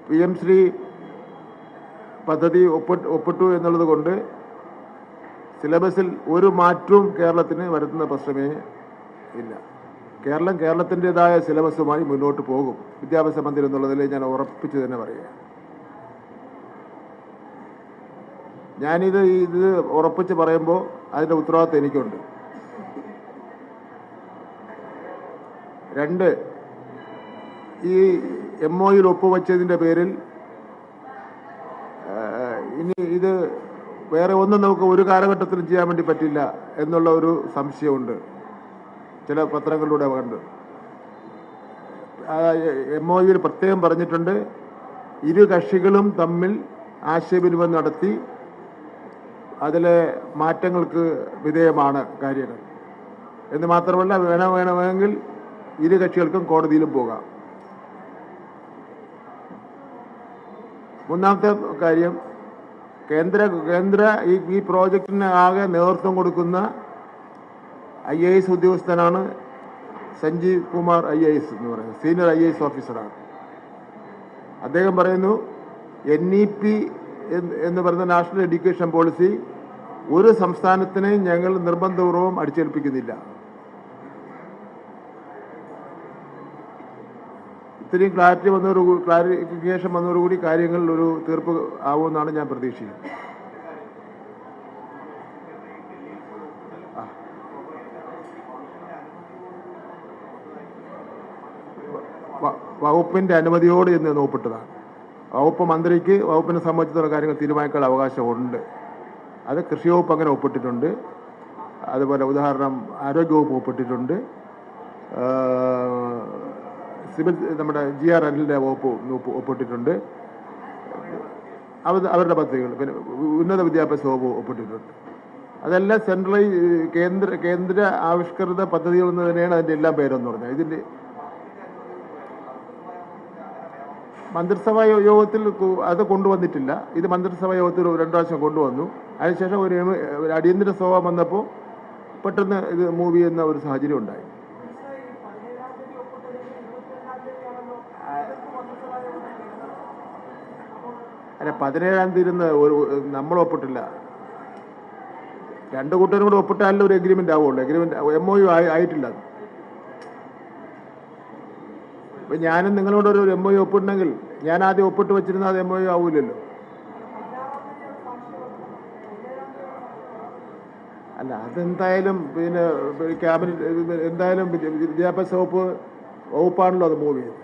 PM Shri പദ്ധതി ഒപ്പിട്ടു എന്നുള്ളത് കൊണ്ട് സിലബസിൽ ഒരു മാറ്റവും കേരളത്തിന് വരുത്തുന്ന പ്രശ്നമേ ഇല്ല. കേരളത്തിൻ്റെതായ സിലബസുമായി മുന്നോട്ട് പോകും. വിദ്യാഭ്യാസ മന്ത്രി എന്നുള്ളതിൽ ഞാൻ ഉറപ്പിച്ച് തന്നെ പറയുക. ഞാനിത് ഉറപ്പിച്ച് പറയുമ്പോൾ അതിൻ്റെ ഉത്തരവാദിത്വം എനിക്കുണ്ട്. 2, ഈ MOUയിൽ ഒപ്പുവെച്ചതിൻ്റെ പേരിൽ ഇനി ഇത് വേറെ ഒന്നും നമുക്ക് ഒരു കാലഘട്ടത്തിലും ചെയ്യാൻ വേണ്ടി പറ്റില്ല എന്നുള്ള ഒരു സംശയമുണ്ട്. ചില പത്രങ്ങളിലൂടെ കണ്ട് MOUയിൽ പ്രത്യേകം പറഞ്ഞിട്ടുണ്ട്, ഇരു കക്ഷികളും തമ്മിൽ ആശയവിനിമയം നടത്തി അതിലെ മാറ്റങ്ങൾക്ക് വിധേയമാണ് കാര്യങ്ങൾ എന്ന് മാത്രമല്ല, വേണമെങ്കിൽ ഇരു കക്ഷികൾക്കും കോടതിയിലും പോകാം. മൂന്നാമത്തെ കാര്യം, കേന്ദ്ര ഈ പ്രോജക്റ്റിന് ആകെ നേതൃത്വം കൊടുക്കുന്ന IAS ഉദ്യോഗസ്ഥനാണ് സഞ്ജീവ് കുമാർ IAS എന്ന് പറയുന്നത്, സീനിയർ IAS ഓഫീസറാണ്. അദ്ദേഹം പറയുന്നു, NEP എന്ന് പറയുന്ന നാഷണൽ എഡ്യൂക്കേഷൻ പോളിസി ഒരു സംസ്ഥാനത്തിനെയും ഞങ്ങൾ നിർബന്ധപൂർവ്വം അടിച്ചേൽപ്പിക്കുന്നില്ല. ഇത്രയും ക്ലാരിഫിക്കേഷൻ വന്നതോടുകൂടി കാര്യങ്ങളിൽ ഒരു തീർപ്പ് ആവുമെന്നാണ് ഞാൻ പ്രതീക്ഷിക്കുന്നത്. വകുപ്പിന്റെ അനുമതിയോട് എന്ന് ഒപ്പിട്ടതാണ്. വകുപ്പ് മന്ത്രിക്ക് വകുപ്പിനെ സംബന്ധിച്ചുള്ള കാര്യങ്ങൾ തീരുമാനിക്കാനുള്ള അവകാശമുണ്ട്. അത് കൃഷി വകുപ്പ് അങ്ങനെ ഒപ്പിട്ടിട്ടുണ്ട്. അതുപോലെ ഉദാഹരണം ആരോഗ്യവകുപ്പ് ഒപ്പിട്ടിട്ടുണ്ട്. സിവിൽ നമ്മുടെ GRLന്റെ വകുപ്പ് ഒപ്പിട്ടിട്ടുണ്ട്. അവരുടെ പദ്ധതികൾ, പിന്നെ ഉന്നത വിദ്യാഭ്യാസ വകുപ്പ് ഒപ്പിട്ടിട്ടുണ്ട്. അതെല്ലാം കേന്ദ്ര ആവിഷ്കൃത പദ്ധതികൾ എന്ന് തന്നെയാണ് അതിൻ്റെ എല്ലാം പേരെന്ന് പറഞ്ഞാൽ. ഇതിൻ്റെ മന്ത്രിസഭാ യോഗത്തിൽ അത് കൊണ്ടുവന്നിട്ടില്ല. ഇത് മന്ത്രിസഭാ യോഗത്തിൽ 2 പ്രാവശ്യം കൊണ്ടുവന്നു. അതിനുശേഷം ഒരു അടിയന്തര സഭ വന്നപ്പോൾ പെട്ടെന്ന് ഇത് മൂവ് ചെയ്യുന്ന ഒരു സാഹചര്യം ഉണ്ടായി. അല്ല, 17-ാം തീയതി നമ്മൾ ഒപ്പിട്ടില്ല. 2 കൂട്ടരും കൂടെ ഒപ്പിട്ടാലും ഒരു എഗ്രിമെന്റ് ആവുള്ളൂ. MOU ആയിട്ടില്ല. ഇപ്പം ഞാനും നിങ്ങളോട് ഒരു MOU ഒപ്പിടണമെങ്കിൽ ഞാൻ ആദ്യം ഒപ്പിട്ട് വെച്ചിരുന്ന അത് MOU ആവൂലല്ലോ. അല്ല, അതെന്തായാലും പിന്നെ ക്യാബിനറ്റ് എന്തായാലും വിദ്യാഭ്യാസ വകുപ്പാണല്ലോ അത് മൂവ് ചെയ്തത്.